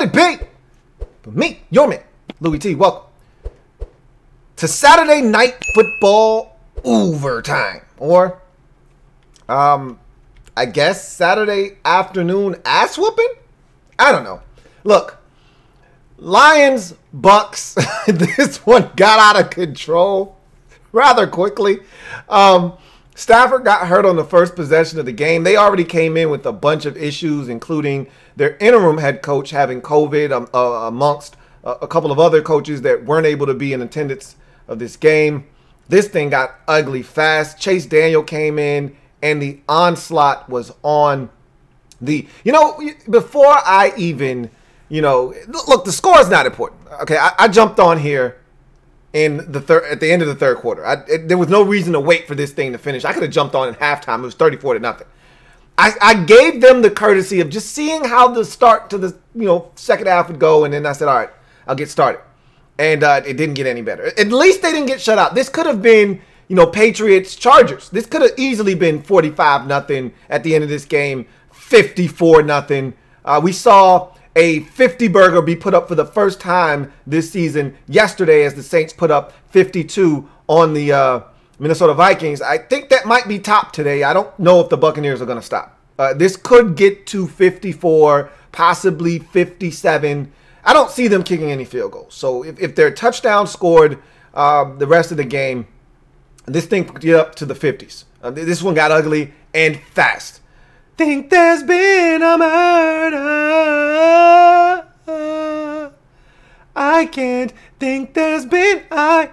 Let it be. But me, your man, Louie T, welcome to Saturday Night Football overtime. Or, I guess Saturday afternoon ass whooping? I don't know. Look, Lions, Bucs, this one got out of control rather quickly. Stafford got hurt on the first possession of the game. They already came in with a bunch of issues, including their interim head coach having COVID amongst a couple of other coaches that weren't able to be in attendance of this game. This thing got ugly fast. Chase Daniel came in, and the onslaught was on the, before I even, look, the score is not important. Okay, I jumped on here at the end of the third quarter. There was no reason to wait for this thing to finish. I could have jumped on at halftime. It was 34-0. I gave them the courtesy of just seeing how the start to the second half would go, and then I said, all right, I'll get started. And it didn't get any better. At least they didn't get shut out. This could have been, Patriots Chargers. This could have easily been 45-0 at the end of this game, 54-0. We saw a 50-burger be put up for the first time this season yesterday as the Saints put up 52 on the Minnesota Vikings. I think that might be top today. I don't know if the Buccaneers are going to stop. This could get to 54, possibly 57. I don't see them kicking any field goals. So if their touchdown scored the rest of the game, this thing could get up to the 50s. This one got ugly and fast. Think there's been a murder. I can't think there's been. I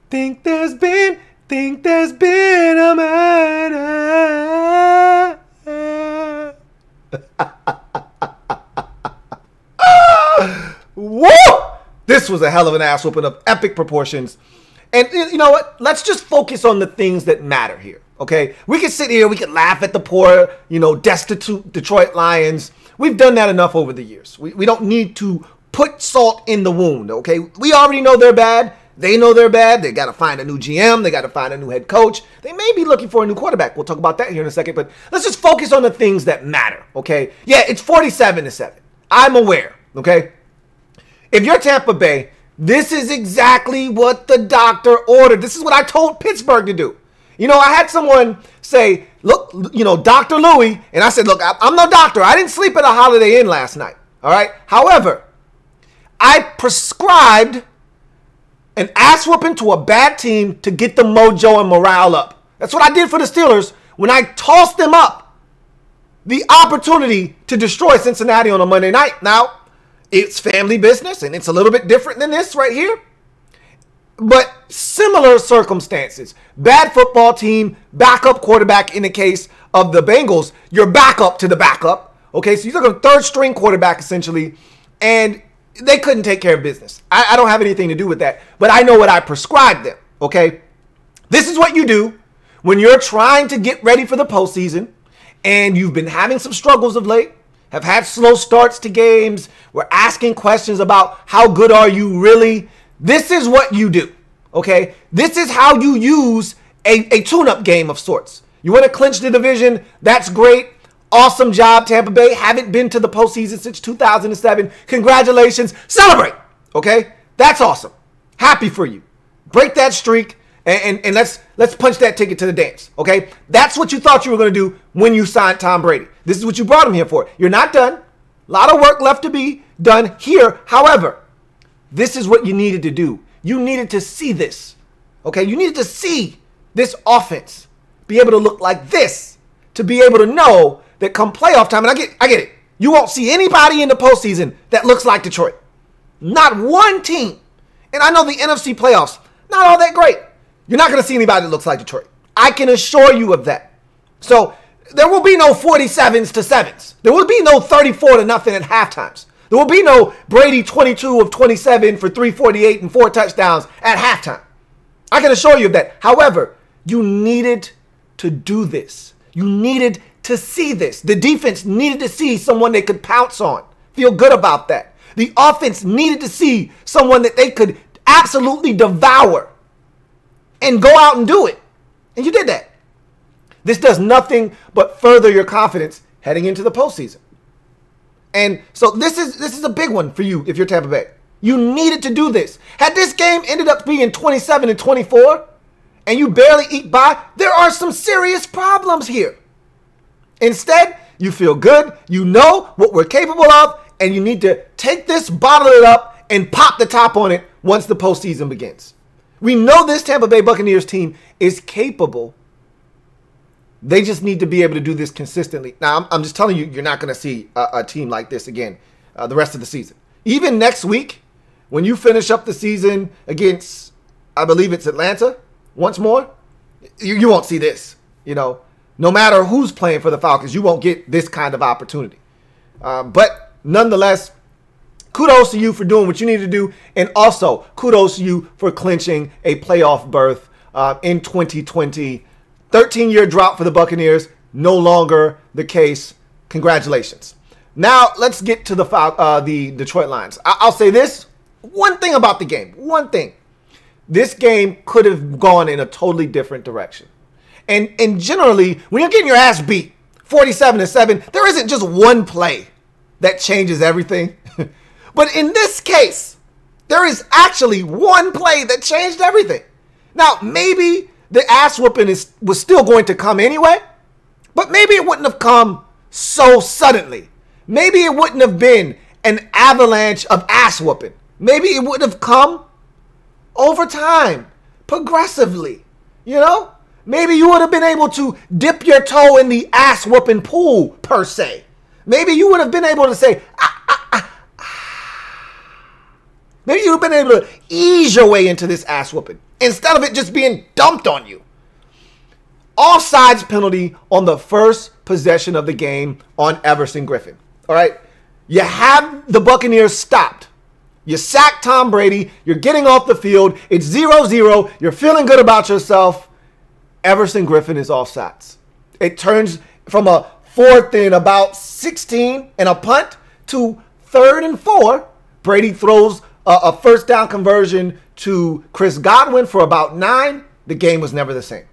think there's been a murder. Woo! This was a hell of an ass whooping of epic proportions. And you know what? Let's just focus on the things that matter here. Okay, we can sit here, we can laugh at the poor, destitute Detroit Lions. We've done that enough over the years. We don't need to put salt in the wound, okay? We already know they're bad. They know they're bad. They got to find a new GM. They got to find a new head coach. They may be looking for a new quarterback. We'll talk about that here in a second, but let's just focus on the things that matter, okay? Yeah, it's 47-7. I'm aware, okay? If you're Tampa Bay, this is exactly what the doctor ordered. This is what I told Pittsburgh to do. I had someone say, look, Dr. Louie, and I said, look, I'm no doctor. I didn't sleep at a Holiday Inn last night, all right? However, I prescribed an ass whooping to a bad team to get the mojo and morale up. That's what I did for the Steelers when I tossed them up the opportunity to destroy Cincinnati on a Monday night. Now, it's family business, and it's a little bit different than this right here. But similar circumstances. Bad football team, backup quarterback in the case of the Bengals. You're backup to the backup. Okay, so you're looking at third string quarterback essentially. And they couldn't take care of business. I don't have anything to do with that. But I know what I prescribed them. Okay, this is what you do when you're trying to get ready for the postseason and you've been having some struggles of late, have had slow starts to games. We're asking questions about how good are you really. This is what you do, okay? This is how you use a tune-up game of sorts. You want to clinch the division? That's great. Awesome job, Tampa Bay. Haven't been to the postseason since 2007. Congratulations. Celebrate, okay? That's awesome. Happy for you. Break that streak, and let's punch that ticket to the dance, okay? That's what you thought you were going to do when you signed Tom Brady. This is what you brought him here for. You're not done. A lot of work left to be done here. However, this is what you needed to do. You needed to see this, okay? You needed to see this offense be able to look like this, to be able to know that come playoff time, and I get it. You won't see anybody in the postseason that looks like Detroit. Not one team. And I know the NFC playoffs, not all that great. You're not going to see anybody that looks like Detroit. I can assure you of that. So there will be no 47-7s. There will be no 34-0 at halftimes. There will be no Brady 22 of 27 for 348 and 4 touchdowns at halftime. I can assure you of that. However, you needed to do this. You needed to see this. The defense needed to see someone they could pounce on. Feel good about that. The offense needed to see someone that they could absolutely devour and go out and do it. And you did that. This does nothing but further your confidence heading into the postseason. And so this is a big one for you if you're Tampa Bay. You needed to do this. Had this game ended up being 27-24 and you barely eke by, there are some serious problems here. Instead, you feel good, you know what we're capable of, and you need to take this, bottle it up, and pop the top on it once the postseason begins. We know this Tampa Bay Buccaneers team is capable. They just need to be able to do this consistently. Now, I'm just telling you, you're not going to see a team like this again the rest of the season. Even next week, when you finish up the season against, I believe it's Atlanta, once more, you won't see this. You know, no matter who's playing for the Falcons, you won't get this kind of opportunity. But nonetheless, kudos to you for doing what you need to do. And also, kudos to you for clinching a playoff berth in 2020. 13-year drought for the Buccaneers, no longer the case. Congratulations. Now, let's get to the Detroit Lions. I'll say this. One thing about the game. One thing. This game could have gone in a totally different direction. And generally, when you're getting your ass beat 47-7, there isn't just one play that changes everything. But in this case, there is actually one play that changed everything. Now, maybe the ass whooping was still going to come anyway, but maybe it wouldn't have come so suddenly. Maybe it wouldn't have been an avalanche of ass whooping. Maybe it would have come over time, progressively, you know? Maybe you would have been able to dip your toe in the ass whooping pool, per se. Maybe you would have been able to say, Maybe you would have been able to ease your way into this ass whooping instead of it just being dumped on you. Offsides penalty on the first possession of the game on Everson Griffin. All right. You have the Buccaneers stopped. You sack Tom Brady. You're getting off the field. It's 0-0. You're feeling good about yourself. Everson Griffin is offsides. It turns from a 4th and about 16 and a punt to 3rd and 4. Brady throws a first down conversion to Chris Godwin for about 9. The game was never the same.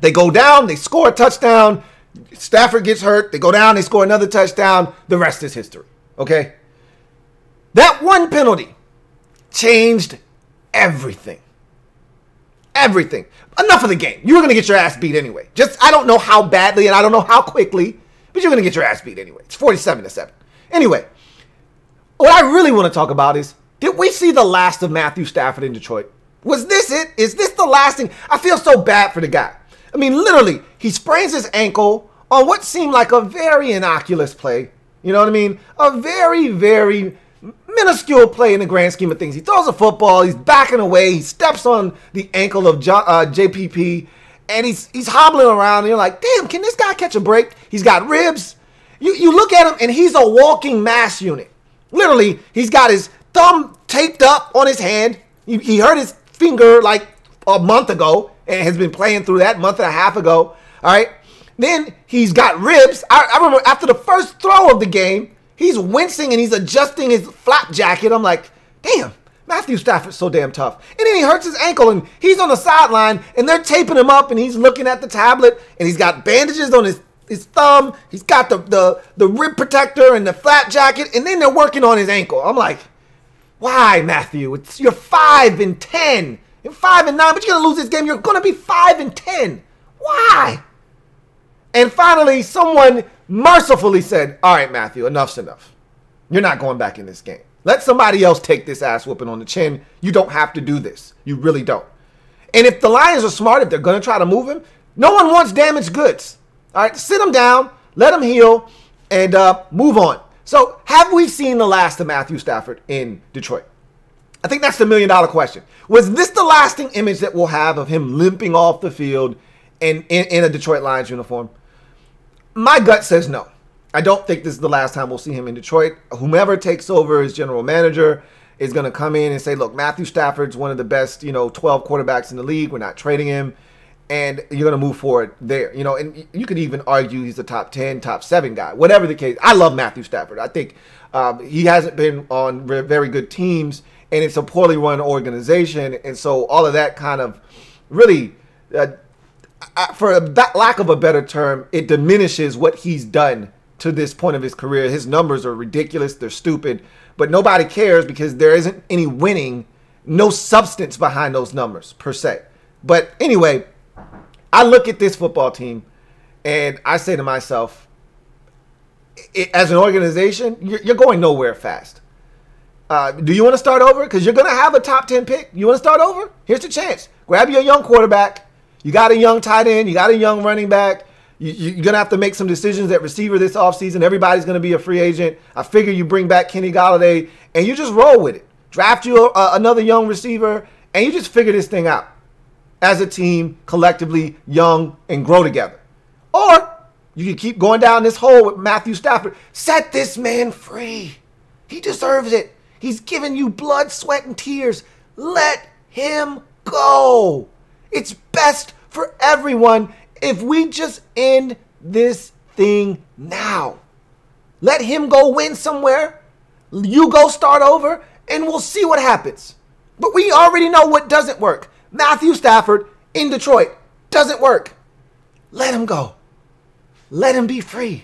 They go down, they score a touchdown. Stafford gets hurt. They go down, they score another touchdown. The rest is history. Okay? That one penalty changed everything. Everything. Enough of the game. You were going to get your ass beat anyway. Just, I don't know how badly and I don't know how quickly, but you're going to get your ass beat anyway. It's 47-7. Anyway, what I really want to talk about is, did we see the last of Matthew Stafford in Detroit? Was this it? Is this the last thing? I feel so bad for the guy. I mean, literally, he sprains his ankle on what seemed like a very innocuous play. You know what I mean? A very, very minuscule play in the grand scheme of things. He throws a football. He's backing away. He steps on the ankle of JPP, and he's hobbling around. And you're like, damn, can this guy catch a break? He's got ribs. You look at him, and he's a walking mass unit. Literally, he's got his thumb taped up on his hand. He hurt his finger like a month ago and has been playing through that month and a half ago. All right. Then he's got ribs. I remember after the first throw of the game, he's wincing and he's adjusting his flap jacket. I'm like, damn, Matthew Stafford's so damn tough. And then he hurts his ankle and he's on the sideline and they're taping him up and he's looking at the tablet and he's got bandages on his thumb. He's got the rib protector and the flap jacket, and then they're working on his ankle. I'm like, why, Matthew? You're 5-10. You're 5-9, but you're gonna lose this game. You're gonna be 5-10. Why? And finally, someone mercifully said, all right, Matthew, enough's enough. You're not going back in this game. Let somebody else take this ass whooping on the chin. You don't have to do this. You really don't. And if the Lions are smart, if they're gonna try to move him, no one wants damaged goods. All right, sit him down, let him heal, and move on. So, have we seen the last of Matthew Stafford in Detroit? I think that's the million-dollar question. Was this the lasting image that we'll have of him limping off the field in a Detroit Lions uniform? My gut says no. I don't think this is the last time we'll see him in Detroit. Whomever takes over as general manager is going to come in and say, look, Matthew Stafford's one of the best, 12 quarterbacks in the league. We're not trading him. And you're going to move forward there. And you could even argue he's a top 10, top 7 guy. Whatever the case. I love Matthew Stafford. I think he hasn't been on very good teams, and it's a poorly run organization. And so all of that kind of really, for lack of a better term, it diminishes what he's done to this point of his career. His numbers are ridiculous. They're stupid. But nobody cares because there isn't any winning, no substance behind those numbers, per se. But anyway, I look at this football team, and I say to myself, as an organization, you're going nowhere fast. Do you want to start over? Because you're going to have a top 10 pick. You want to start over? Here's your chance. Grab your young quarterback. You got a young tight end. You got a young running back. You're going to have to make some decisions at receiver this offseason. Everybody's going to be a free agent. I figure you bring back Kenny Golladay, and you just roll with it. Draft you another young receiver, and you just figure this thing out as a team, collectively, young, and grow together. Or you can keep going down this hole with Matthew Stafford. Set this man free. He deserves it. He's given you blood, sweat, and tears. Let him go. It's best for everyone if we just end this thing now. Let him go win somewhere. You go start over, and we'll see what happens. But we already know what doesn't work. Matthew Stafford in Detroit doesn't work. Let him go. Let him be free.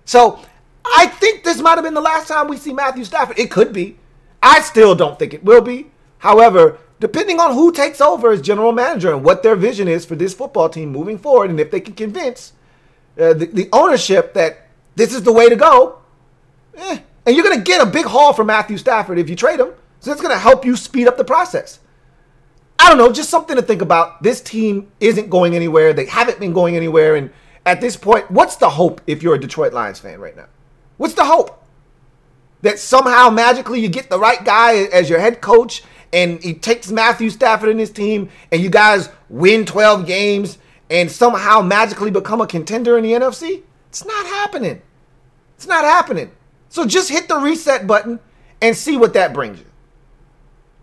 So I think this might have been the last time we see Matthew Stafford. It could be. I still don't think it will be. However, depending on who takes over as general manager and what their vision is for this football team moving forward, and if they can convince the ownership that this is the way to go, and you're going to get a big haul for Matthew Stafford if you trade him, so it's going to help you speed up the process. I don't know, just something to think about. This team isn't going anywhere. They haven't been going anywhere, and at this point, what's the hope if you're a Detroit Lions fan right now? What's the hope? That somehow magically you get the right guy as your head coach and he takes Matthew Stafford and his team and you guys win 12 games and somehow magically become a contender in the NFC? It's not happening. It's not happening. So just hit the reset button and see what that brings you.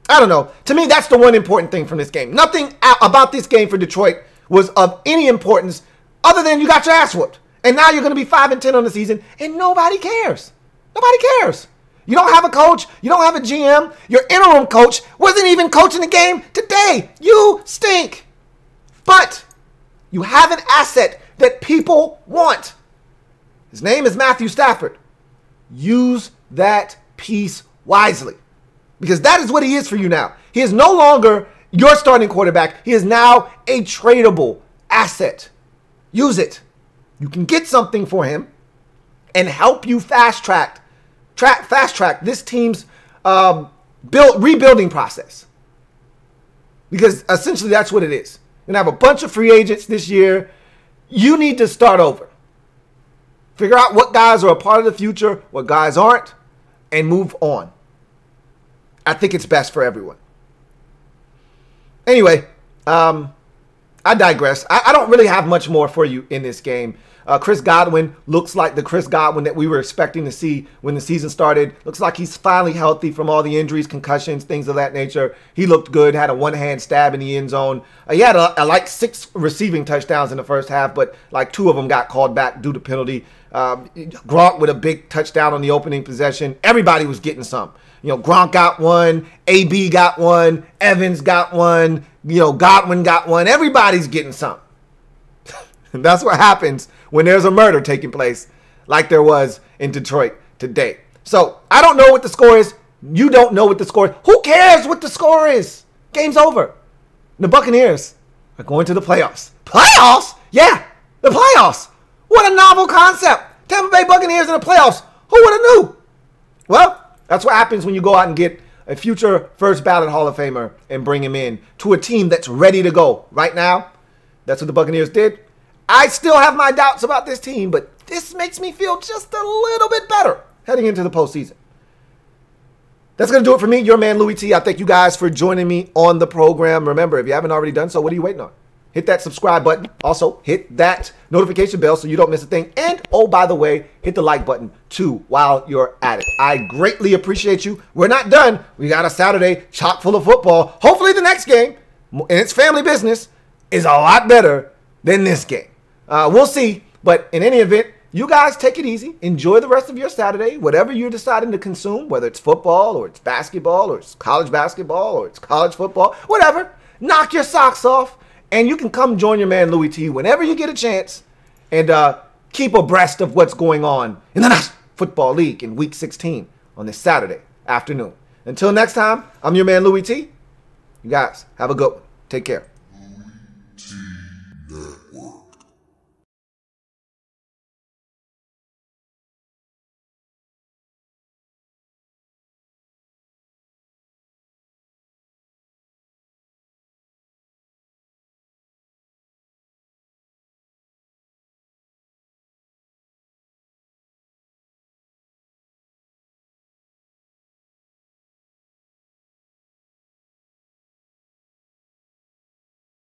I don't know. To me, that's the one important thing from this game. Nothing about this game for Detroit was of any importance other than you got your ass whooped. And now you're going to be 5-10 on the season, and nobody cares. Nobody cares. You don't have a coach. You don't have a GM. Your interim coach wasn't even coaching the game today. You stink. But you have an asset that people want. His name is Matthew Stafford. Use that piece wisely. Because that is what he is for you now. He is no longer your starting quarterback. He is now a tradable asset. Use it. You can get something for him and help you fast track this team's rebuilding process. Because essentially that's what it is. You're going to have a bunch of free agents this year. You need to start over. Figure out what guys are a part of the future, what guys aren't, and move on. I think it's best for everyone. Anyway, I digress. I don't really have much more for you in this game. Chris Godwin looks like the Chris Godwin that we were expecting to see when the season started. Looks like he's finally healthy from all the injuries, concussions, things of that nature. He looked good, had a one-hand stab in the end zone. He had like 6 receiving touchdowns in the first half, but like 2 of them got called back due to penalty. Gronk with a big touchdown on the opening possession. Everybody was getting some. You know, Gronk got one, L.A.B got one, Evans got one, Godwin got one. Everybody's getting some. And that's what happens when there's a murder taking place like there was in Detroit today. So I don't know what the score is. You don't know what the score is. Who cares what the score is? Game's over. The Buccaneers are going to the playoffs. Playoffs? Yeah, the playoffs. What a novel concept. Tampa Bay Buccaneers in the playoffs. Who would have knew? Well, that's what happens when you go out and get a future first ballot Hall of Famer and bring him in to a team that's ready to go. Right now, that's what the Buccaneers did. I still have my doubts about this team, but this makes me feel just a little bit better heading into the postseason. That's going to do it for me, your man Louie T. I thank you guys for joining me on the program. Remember, if you haven't already done so, what are you waiting on? Hit that subscribe button. Also, hit that notification bell so you don't miss a thing. And, oh, by the way, hit the like button, too, while you're at it. I greatly appreciate you. We're not done. We got a Saturday chock full of football. Hopefully the next game, and it's family business, is a lot better than this game. We'll see. But in any event, you guys take it easy. Enjoy the rest of your Saturday. Whatever you're deciding to consume, whether it's football or it's basketball or it's college basketball or it's college football, whatever, knock your socks off. And you can come join your man Louie T whenever you get a chance and keep abreast of what's going on in the National Football League in Week 16 on this Saturday afternoon. Until next time, I'm your man Louie T. You guys have a good one. Take care.